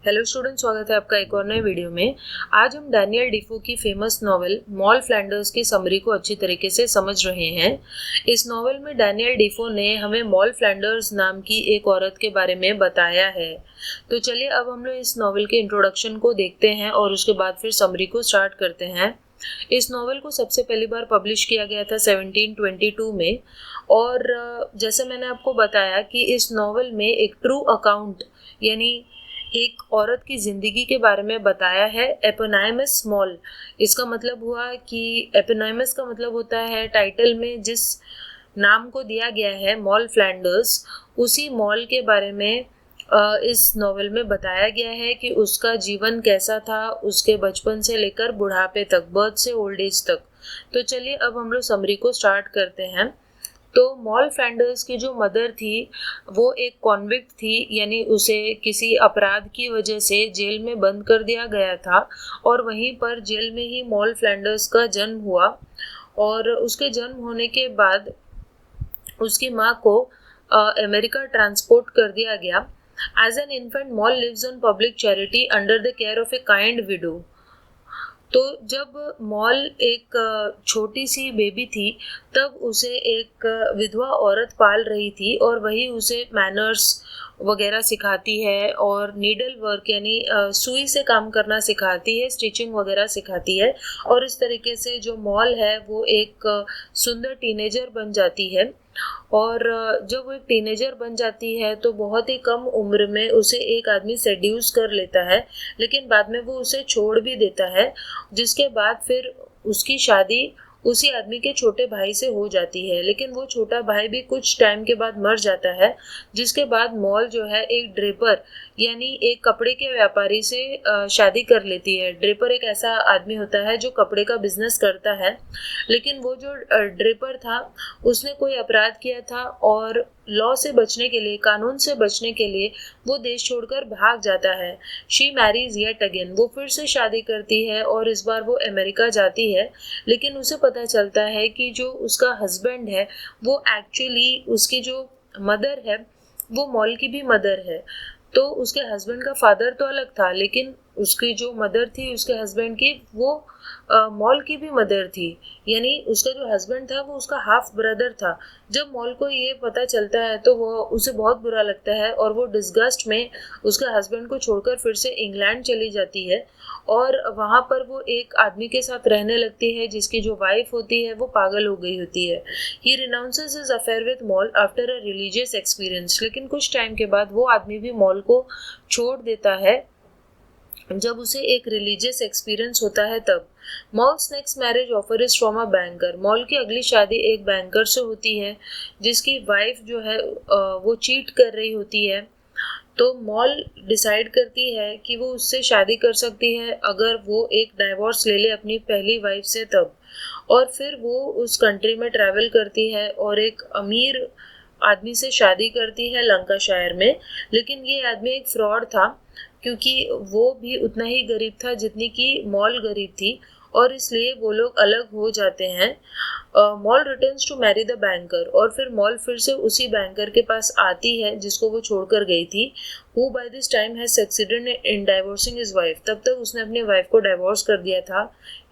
Hello student, स्वागत है आपका एक और नए वीडियो में। आज हम डैनियल डिफो की फेमस नॉवेल मॉल फ्लैंडर्स की समरी को अच्छी तरीके से समझ रहे हैं। इस नॉवेल में डैनियल डिफो ने हमें मॉल फ्लैंडर्स नाम की एक औरत के बारे में बताया है। तो चलिए अब हम लोग इस नॉवेल के इंट्रोडक्शन को देखते हैं और उसके बाद फिर समरी को स्टार्ट करते हैं। इस नॉवेल को सबसे पहली बार पब्लिश किया गया था 1722 में। और जैसे मैंने आपको बताया कि इस नॉवेल में एक ट्रू अकाउंट यानी एक औरत की जिंदगी के बारे में बताया है। एपोनाइमस मॉल, इसका मतलब हुआ कि एपोनाइमस का मतलब होता है टाइटल में जिस नाम को दिया गया है मॉल फ्लैंडर्स, उसी मॉल के बारे में इस नॉवेल में बताया गया है कि उसका जीवन कैसा था, उसके बचपन से लेकर बुढ़ापे तक, बर्थ से ओल्ड एज तक। तो चलिए अब हम लोग समरी को स्टार्ट करते हैं। तो मॉल फ्लैंडर्स की जो मदर थी वो एक कॉन्विक्ट थी, यानी उसे किसी अपराध की वजह से जेल में बंद कर दिया गया था और वहीं पर जेल में ही मॉल फ्लैंडर्स का जन्म हुआ। और उसके जन्म होने के बाद उसकी माँ को अमेरिका ट्रांसपोर्ट कर दिया गया। As an infant Moll lives on public charity under the care of a kind widow. तो जब मॉल एक छोटी सी बेबी थी तब उसे एक विधवा औरत पाल रही थी और वही उसे मैनर्स वगैरह सिखाती है और नीडल वर्क यानी सुई से काम करना सिखाती है, स्टिचिंग वगैरह सिखाती है। और इस तरीके से जो मॉल है वो एक सुंदर टीनेजर बन जाती है। और जब वो एक टीनेजर बन जाती है तो बहुत ही कम उम्र में उसे एक आदमी सेड्यूस कर लेता है, लेकिन बाद में वो उसे छोड़ भी देता है। जिसके बाद फिर उसकी शादी उसी आदमी के छोटे भाई से हो जाती है, लेकिन वो छोटा भाई भी कुछ टाइम के बाद मर जाता है। जिसके बाद मॉल जो है एक ड्रेपर यानी एक कपड़े के व्यापारी से शादी कर लेती है। ड्रेपर एक ऐसा आदमी होता है जो कपड़े का बिजनेस करता है, लेकिन वो जो ड्रेपर था उसने कोई अपराध किया था और लॉ से बचने के लिए, कानून से बचने के लिए वो देश छोड़कर भाग जाता है। शी मैरीज येट अगेन, वो फिर से शादी करती है और इस बार वो अमेरिका जाती है। लेकिन उसे पता चलता है कि जो उसका हस्बैंड है वो एक्चुअली उसकी जो मदर है वो मॉल की भी मदर है। तो उसके हस्बैंड का फादर तो अलग था, लेकिन उसकी जो मदर थी उसके हस्बैंड की वो मॉल की भी मदर थी, यानी उसका जो हस्बैंड था वो उसका हाफ ब्रदर था। जब मॉल को ये पता चलता है तो वो उसे बहुत बुरा लगता है और वो डिस्गस्ट में उसके हस्बैंड को छोड़कर फिर से इंग्लैंड चली जाती है और वहाँ पर वो एक आदमी के साथ रहने लगती है जिसकी जो वाइफ होती है वो पागल हो गई होती है। He renounces his affair with मॉल आफ्टर अ रिलीजियस एक्सपीरियंस, लेकिन कुछ टाइम के बाद वो आदमी भी मॉल को छोड़ देता है जब उसे एक रिलीजियस एक्सपीरियंस होता है तब। Malls next marriage offer is from a banker, mall की अगली शादी एक बैंकर से होती है जिसकी वाइफ जो है वो चीट कर रही होती है। तो मॉल डिसाइड करती है कि वो उससे शादी कर सकती है अगर वो एक डाइवोर्स ले ले अपनी पहली वाइफ से तब। और फिर वो उस कंट्री में ट्रैवल करती है और एक अमीर आदमी से शादी करती है लंकाशायर में। लेकिन ये आदमी एक फ्रॉड था क्योंकि वो भी उतना ही गरीब था जितनी कि मॉल गरीब थी और इसलिए वो लोग अलग हो जाते हैं। Moll returns to marry the banker, और फिर मॉल फिर से उसी बैंकर के पास आती है जिसको वो छोड़कर गई थी। Who by this time has succeeded in divorcing his wife, तब तक उसने अपनी वाइफ को डाइवोर्स कर दिया था।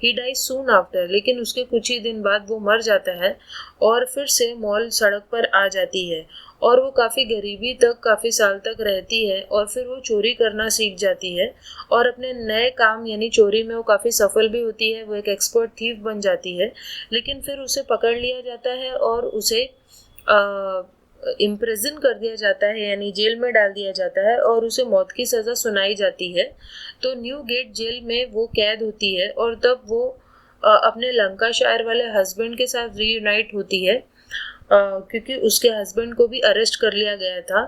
ही डाइज सून आफ्टर, लेकिन उसके कुछ ही दिन बाद वो मर जाता है और फिर से मॉल सड़क पर आ जाती है और वो काफ़ी गरीबी तक काफ़ी साल तक रहती है और फिर वो चोरी करना सीख जाती है और अपने नए काम यानी चोरी में वो काफ़ी सफल भी होती है। वो एक एक्सपर्ट थीफ बन जाती है, लेकिन फिर उसे पकड़ लिया जाता है और उसे इम्प्रिजन कर दिया जाता है यानी जेल में डाल दिया जाता है और उसे मौत की सज़ा सुनाई जाती है। तो न्यू गेट जेल में वो कैद होती है और तब वो अपने लंकाशायर वाले हस्बैंड के साथ रीयूनाइट होती है क्योंकि उसके हस्बैंड को भी अरेस्ट कर लिया गया था।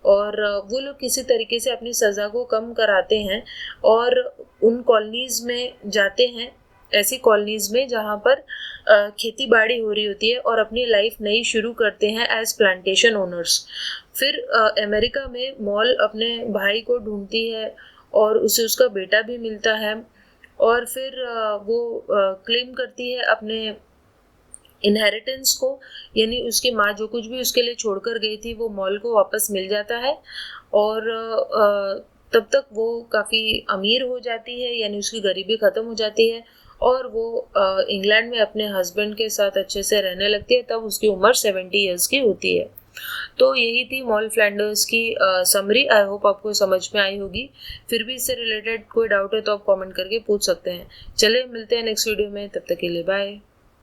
और वो लोग किसी तरीके से अपनी सज़ा को कम कराते हैं और उन कॉलोनीज़ में जाते हैं, ऐसी कॉलोनीज़ में जहाँ पर खेती बाड़ी हो रही होती है और अपनी लाइफ नई शुरू करते हैं एज प्लांटेशन ओनर्स। फिर अमेरिका में मॉल अपने भाई को ढूंढती है और उसे उसका बेटा भी मिलता है और फिर वो क्लेम करती है अपने इनहेरिटेंस को, यानी उसकी माँ जो कुछ भी उसके लिए छोड़कर गई थी वो मॉल को वापस मिल जाता है। और तब तक वो काफ़ी अमीर हो जाती है, यानी उसकी गरीबी ख़त्म हो जाती है और वो इंग्लैंड में अपने हस्बैंड के साथ अच्छे से रहने लगती है। तब उसकी उम्र 70 ईयर्स की होती है। तो यही थी मॉल फ्लैंडर्स की समरी। आई होप आपको समझ में आई होगी। फिर भी इससे रिलेटेड कोई डाउट है तो आप कमेंट करके पूछ सकते हैं। चलिए मिलते हैं नेक्स्ट वीडियो में, तब तक के लिए बाय।